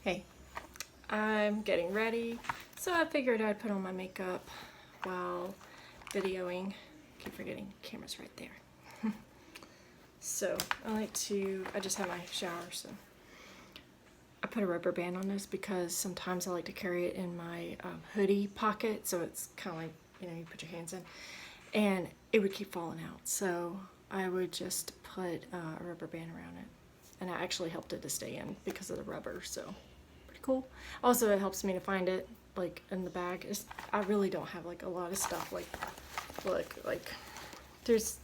Hey, I'm getting ready, so I figured I'd put on my makeup while videoing. Keep forgetting camera's right there. So I just have my shower, so I put a rubber band on this because sometimes I like to carry it in my hoodie pocket, so it's kind of like, you put your hands in, and it would keep falling out. So I would just put a rubber band around it, and I actually helped it to stay in because of the rubber, so pretty cool. Also, it helps me to find it, like, in the bag. I really don't have, like, a lot of stuff, like, look, like, it's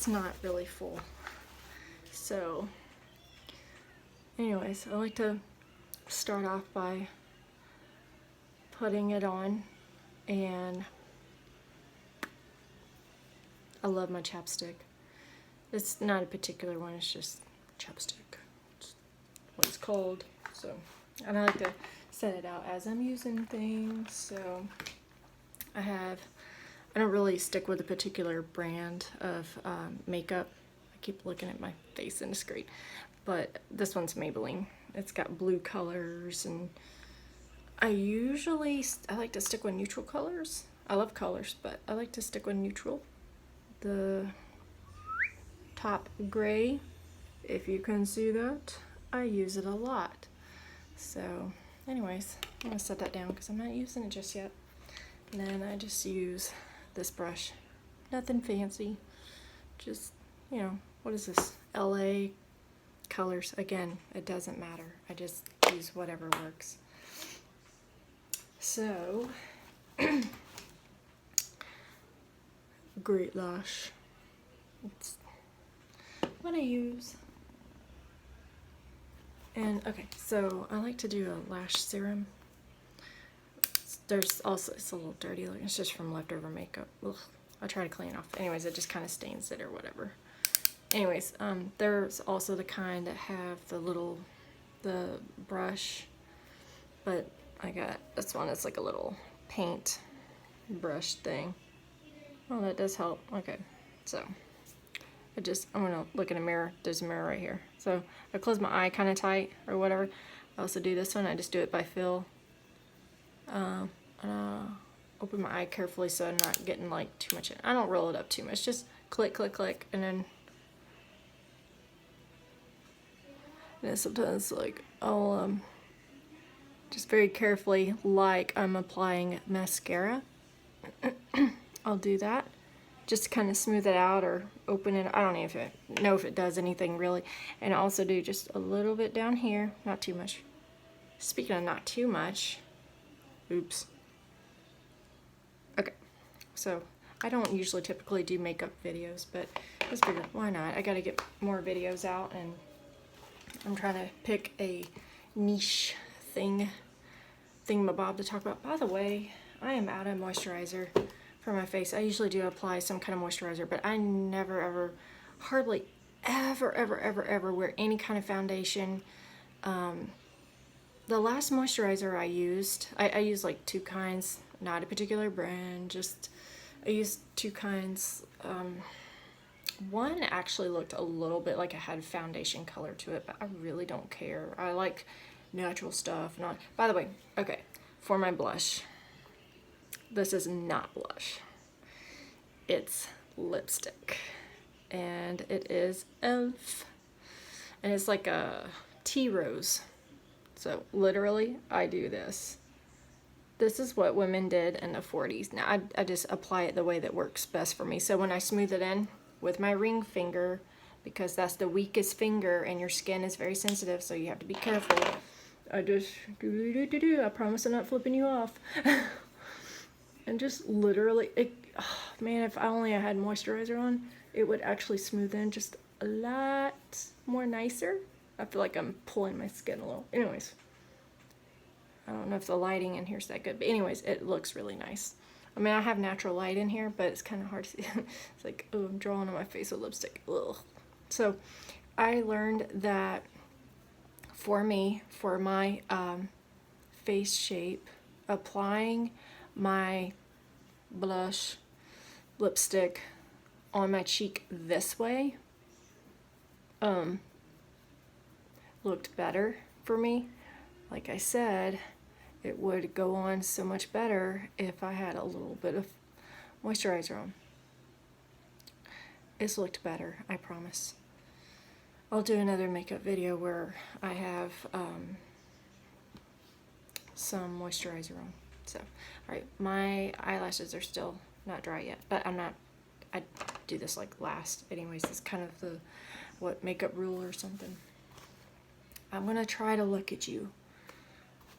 not really full. So, anyways, I like to start off by putting it on, and I love my chapstick. It's not a particular one, it's just chapstick. It's what it's called. So, and I like to set it out as I'm using things. So, I don't really stick with a particular brand of makeup. I keep looking at my face in the screen. But this one's Maybelline. It's got blue colors, and I like to stick with neutral colors. I love colors, but I like to stick with neutral. The top gray, if you can see that, I use it a lot. So anyways, I'm gonna set that down because I'm not using it just yet. And then I just use this brush. Nothing fancy. Just, what is this? LA colors. Again, it doesn't matter. I just use whatever works. So, Great Lash. It's what I use. And okay, so I like to do a lash serum. There's also, it's a little dirty looking. It's just from leftover makeup. Ugh. I try to clean it off. Anyways, it just kind of stains it or whatever. Anyways, there's also the kind that have the brush, but I got this one. It's like a little paint brush thing. Oh, that does help. Okay, so I'm gonna look in a mirror. There's a mirror right here. So I close my eye kind of tight or whatever. I also do this one. I just do it by feel. Open my eye carefully so I'm not getting like too much in. I don't roll it up too much. Just click, click, click, and then sometimes like I'll just very carefully, like I'm applying mascara. I'll do that just to kind of smooth it out or open it. I don't even know if it does anything really. And I also do just a little bit down here, not too much. Speaking of not too much, oops. Okay, so I don't usually typically do makeup videos, but I just figured, why not? I gotta get more videos out, and I'm trying to pick a niche thingamabob to talk about. By the way, I am out of moisturizer for my face. I usually do apply some kind of moisturizer, but I never ever, hardly ever wear any kind of foundation. The last moisturizer I used like two kinds, not a particular brand, just I used two kinds. One actually looked a little bit like it had foundation color to it, but I really don't care. I like natural stuff. By the way, okay, for my blush, this is not blush. It's lipstick, and it is e.l.f. and it's like a tea rose. So literally, I do this. This is what women did in the 40s. Now I just apply it the way that works best for me. So when I smooth it in with my ring finger, because that's the weakest finger and your skin is very sensitive, so you have to be careful. I just I promise I'm not flipping you off. And just literally, oh man, if I only had moisturizer on, it would actually smooth in just a lot more nicer. I feel like I'm pulling my skin a little. Anyways, I don't know if the lighting in here is that good, but anyways, it looks really nice. I mean, I have natural light in here, but it's kind of hard to see. It's like, oh, I'm drawing on my face with lipstick. Ugh. So I learned that for me, for my face shape, applying my blush lipstick on my cheek this way looked better for me. Like I said, it would go on so much better if I had a little bit of moisturizer on. It's looked better, I promise. I'll do another makeup video where I have some moisturizer on. So, alright, my eyelashes are still not dry yet, but I do this like last anyways. It's kind of the, what, makeup rule or something. I'm gonna try to look at you.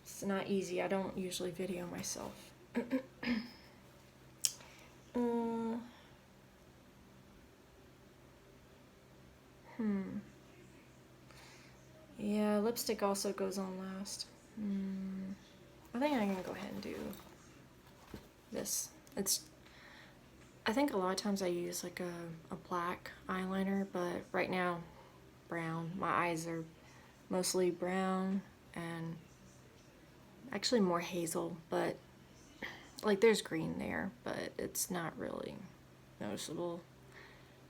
It's not easy. I don't usually video myself. Yeah, lipstick also goes on last. I think I'm gonna go ahead and do this. I think a lot of times I use like a black eyeliner, but right now, brown. My eyes are mostly brown and actually more hazel, but like there's green there, but it's not really noticeable.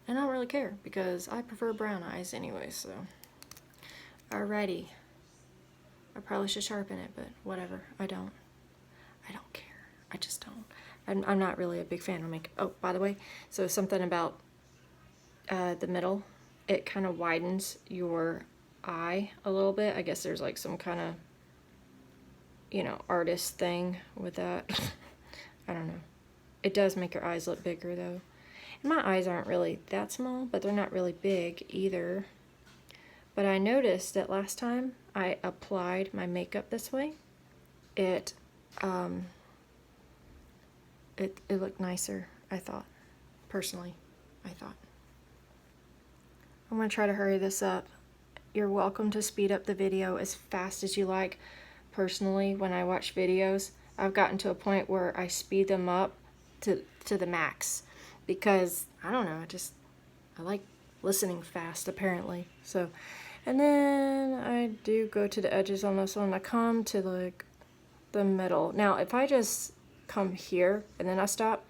And I don't really care because I prefer brown eyes anyway, so. Alrighty. I probably should sharpen it, but whatever. I don't care. I just don't. I'm not really a big fan of makeup. Oh, by the way, so something about the middle, it kind of widens your eye a little bit. I guess there's like some kind of, you know, artist thing with that. I don't know. It does make your eyes look bigger though. And my eyes aren't really that small, but they're not really big either. But I noticed that last time I applied my makeup this way, it looked nicer, I thought. Personally, I thought. I'm going to try to hurry this up. You're welcome to speed up the video as fast as you like. Personally, when I watch videos, I've gotten to a point where I speed them up to the max. Because, I don't know, I like listening fast, apparently. So, and then I do go to the edges on this one. I come to like the middle. Now, if I just come here and then I stop,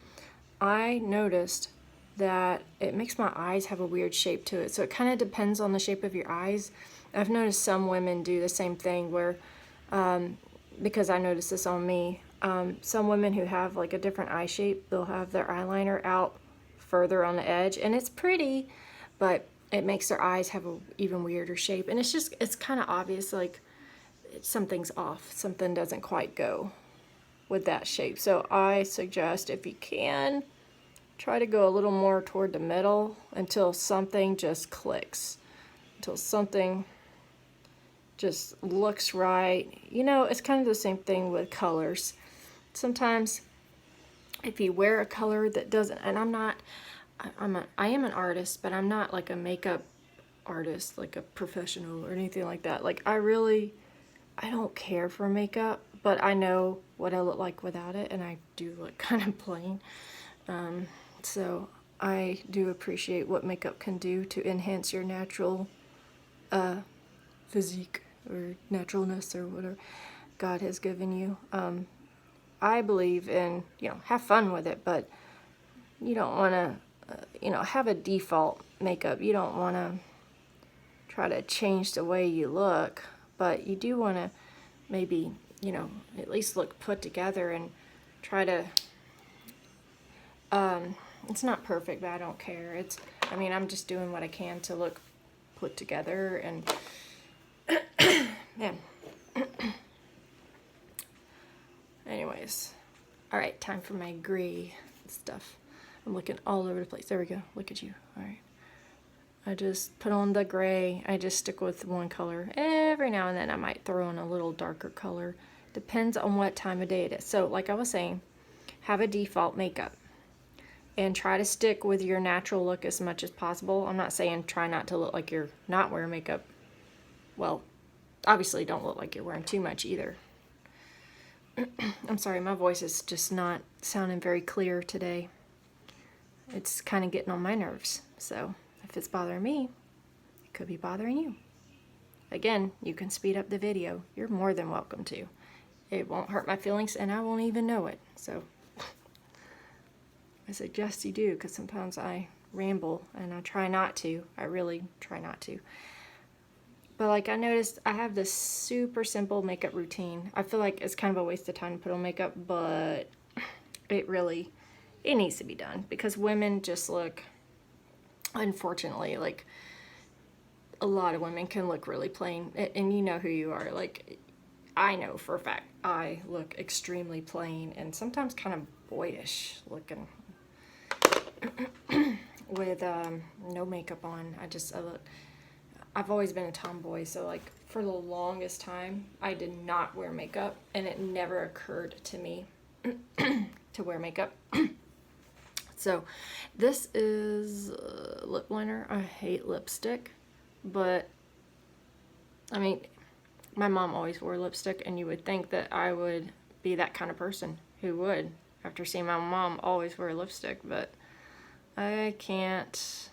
I noticed that it makes my eyes have a weird shape to it. So it kind of depends on the shape of your eyes. I've noticed some women do the same thing where, because I noticed this on me, some women who have like a different eye shape, they'll have their eyeliner out further on the edge, and it's pretty, but it makes their eyes have a even weirder shape. And it's kind of obvious, like something's off. Something doesn't quite go with that shape. So I suggest, if you can, try to go a little more toward the middle until something just clicks. Until something just looks right. You know, it's kind of the same thing with colors. Sometimes if you wear a color that doesn't, and I am an artist, but I'm not like a makeup artist, like a professional or anything like that. Like I don't care for makeup, but I know what I look like without it, and I do look kind of plain. So I do appreciate what makeup can do to enhance your natural physique or naturalness or whatever God has given you. I believe in, you know, have fun with it, but you don't want to, you know, have a default makeup. You don't want to try to change the way you look, but you do want to maybe, you know, at least look put together and try to, it's not perfect, but I don't care. I mean, I'm just doing what I can to look put together, and man. Anyways, all right, time for my gray stuff. I'm looking all over the place. There we go. Look at you. All right. I just put on the gray. I just stick with one color. Every now and then I might throw in a little darker color. Depends on what time of day it is. So like I was saying, have a default makeup and try to stick with your natural look as much as possible. I'm not saying try not to look like you're not wearing makeup. Well, obviously don't look like you're wearing too much either. I'm sorry, my voice is just not sounding very clear today. It's kind of getting on my nerves. So if it's bothering me, it could be bothering you. Again, you can speed up the video. You're more than welcome to. It won't hurt my feelings, and I won't even know it. So I suggest you do, because sometimes I ramble, and I try not to. I really try not to. But like I noticed I have this super simple makeup routine. I feel like it's kind of a waste of time to put on makeup, but it needs to be done because women just look, unfortunately, like a lot of women can look really plain, and you know who you are. Like I know for a fact I look extremely plain and sometimes kind of boyish looking with no makeup on. I've always been a tomboy, so like for the longest time I did not wear makeup, and it never occurred to me to wear makeup. So this is lip liner. I hate lipstick, but I mean, my mom always wore lipstick, and you would think that I would be that kind of person who would, after seeing my mom always wear lipstick, but I can't.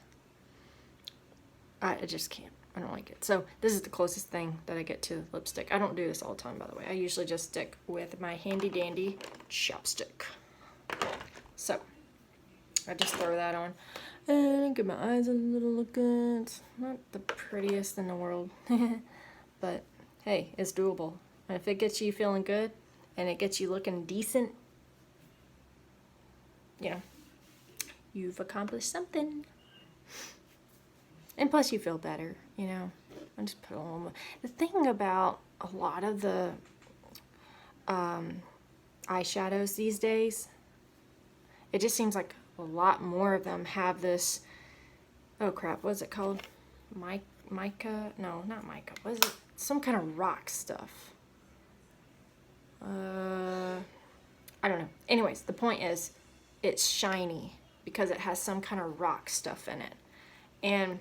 I just can't. I don't like it. So this is the closest thing that I get to lipstick. I don't do this all the time, by the way. I usually just stick with my handy dandy chapstick. So I just throw that on and get my eyes a little looking. It's not the prettiest in the world, but hey, it's doable. And if it gets you feeling good and it gets you looking decent, you know, you've accomplished something. And plus you feel better, you know. I just put on. The thing about a lot of the eyeshadows these days, it just seems like a lot more of them have this, oh crap, what's it called? Mica? No, not mica. What is it? Some kind of rock stuff. I don't know. Anyways, the point is, it's shiny because it has some kind of rock stuff in it. And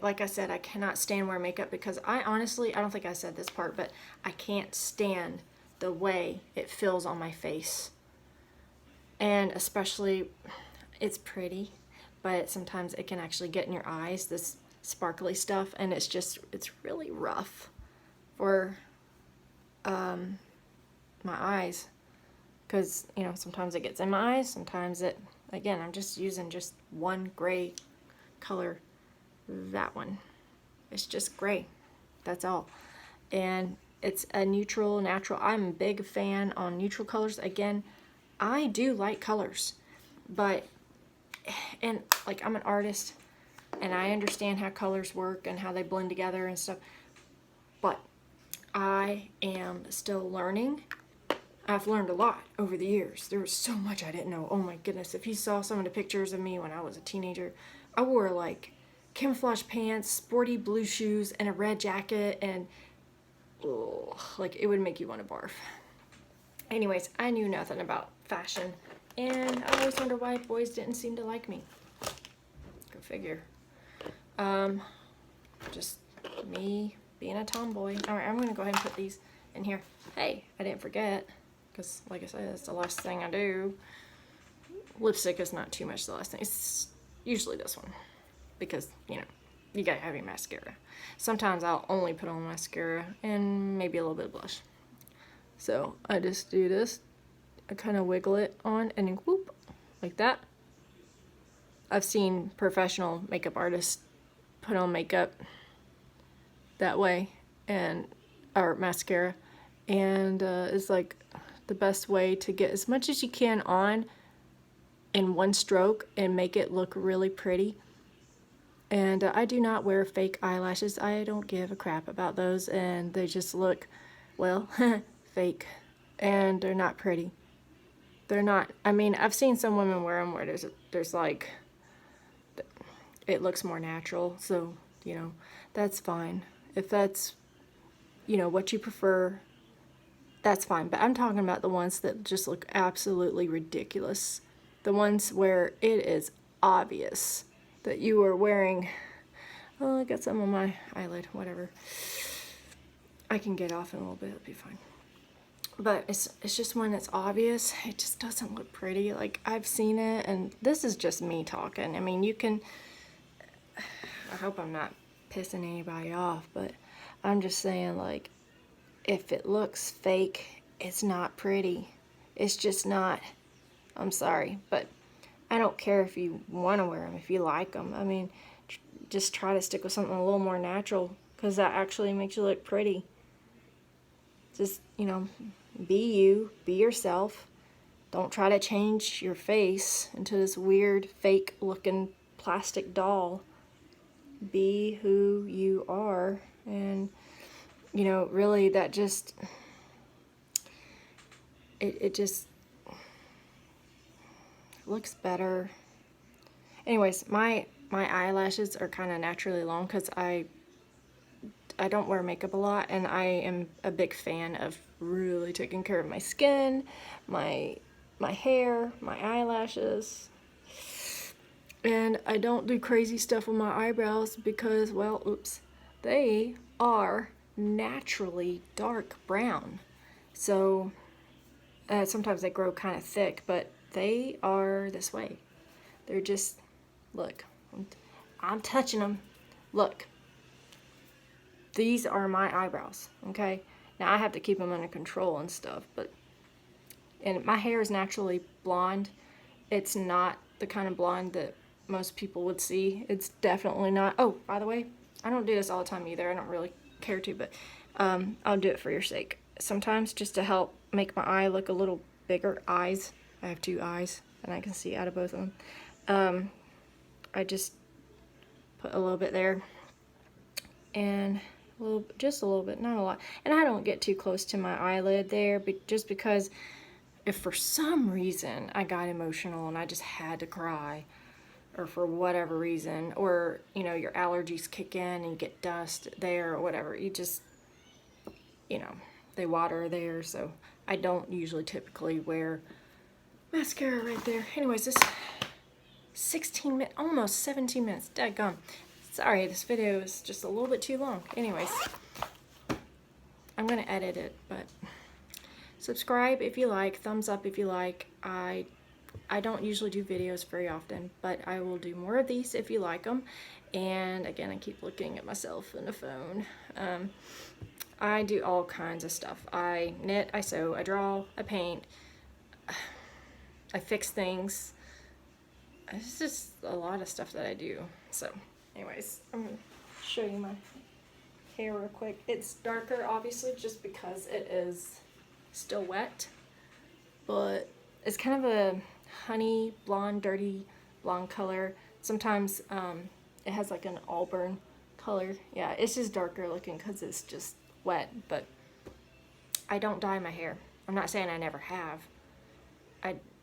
like I said, I cannot stand wearing makeup because I don't think I said this part, but I can't stand the way it feels on my face. And especially, it's pretty, but sometimes it can actually get in your eyes, this sparkly stuff, and it's really rough for my eyes, because, you know, sometimes it gets in my eyes, sometimes again, I'm just using just one gray color, that one. It's just gray, that's all. And it's a neutral, natural. I'm a big fan on neutral colors. Again, I do like colors, but, and like I'm an artist and I understand how colors work and how they blend together and stuff, but I am still learning. I've learned a lot over the years. There was so much I didn't know. Oh my goodness, if you saw some of the pictures of me when I was a teenager, I wore like camouflage pants, sporty blue shoes, and a red jacket, and like it would make you want to barf. Anyways, I knew nothing about fashion, and I always wonder why boys didn't seem to like me. Go figure. Just me being a tomboy. Alright, I'm gonna go ahead and put these in here. Hey, I didn't forget, because like I said, it's the last thing I do. Lipstick is not too much the last thing. It's usually this one, because, you know, you gotta have your mascara. Sometimes I'll only put on mascara and maybe a little bit of blush. So I just do this. I kind of wiggle it on and then whoop, like that. I've seen professional makeup artists put on makeup that way, or mascara, and it's like the best way to get as much as you can on in one stroke and make it look really pretty. And I do not wear fake eyelashes. I don't give a crap about those, and they just look, well, fake, and they're not pretty. They're not. I mean, I've seen some women wear them where there's like, it looks more natural, so, you know, that's fine. If that's, you know, what you prefer, that's fine. But I'm talking about the ones that just look absolutely ridiculous. The ones where it is obvious that you are wearing, oh, I got some on my eyelid, whatever. I can get off in a little bit, it'll be fine. But it's just when it's obvious, it just doesn't look pretty. Like, I've seen it, and this is just me talking. I mean, you can, I hope I'm not pissing anybody off, but I'm just saying, like, if it looks fake, it's not pretty. It's just not. I'm sorry, but I don't care if you want to wear them, if you like them. I mean, just try to stick with something a little more natural, because that actually makes you look pretty. Just, you know, be you, be yourself. Don't try to change your face into this weird, fake looking plastic doll. Be who you are. And, you know, really that just, it just looks better. Anyways, my eyelashes are kind of naturally long because I don't wear makeup a lot, and I am a big fan of really taking care of my skin, my hair, my eyelashes. And I don't do crazy stuff with my eyebrows because, well, oops, they are naturally dark brown. So sometimes they grow kind of thick, but they are this way. They're just, look, I'm touching them. Look, these are my eyebrows, okay? Now I have to keep them under control and stuff, and my hair is naturally blonde. It's not the kind of blonde that most people would see. It's definitely not. Oh, by the way, I don't do this all the time either. I don't really care to, but I'll do it for your sake. Sometimes just to help make my eye look a little bigger. Eyes. I have 2 eyes, and I can see out of both of them. I just put a little bit there, and just a little bit, not a lot. And I don't get too close to my eyelid there, but just because if for some reason I got emotional and I just had to cry, or for whatever reason, or, you know, your allergies kick in and you get dust there or whatever, you just, you know, they water there. So I don't usually typically wear mascara right there. Anyways, this 16 minutes, almost 17 minutes, dadgum. Sorry, this video is just a little bit too long. Anyways, I'm gonna edit it, but subscribe if you like, thumbs up if you like. I don't usually do videos very often, but I will do more of these if you like them. And again, I keep looking at myself in the phone. I do all kinds of stuff. I knit, I sew, I draw, I paint, I fix things. It's just a lot of stuff that I do. So anyways, I'm going to show you my hair real quick. It's darker, obviously, just because it is still wet, but it's kind of a honey blonde, dirty blonde color. Sometimes it has like an auburn color. Yeah, it's just darker looking because it's just wet, but I don't dye my hair. I'm not saying I never have.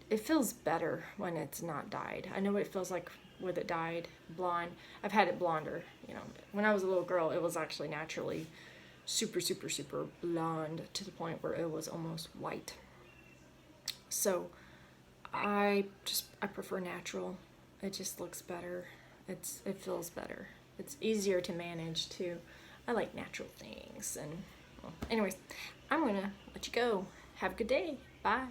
It feels better when it's not dyed. I know what it feels like with it dyed blonde. I've had it blonder, you know. When I was a little girl, it was actually naturally super, super, super blonde to the point where it was almost white. So I prefer natural. It just looks better. It feels better. It's easier to manage too. I like natural things. And well, anyways, I'm gonna let you go. Have a good day. Bye.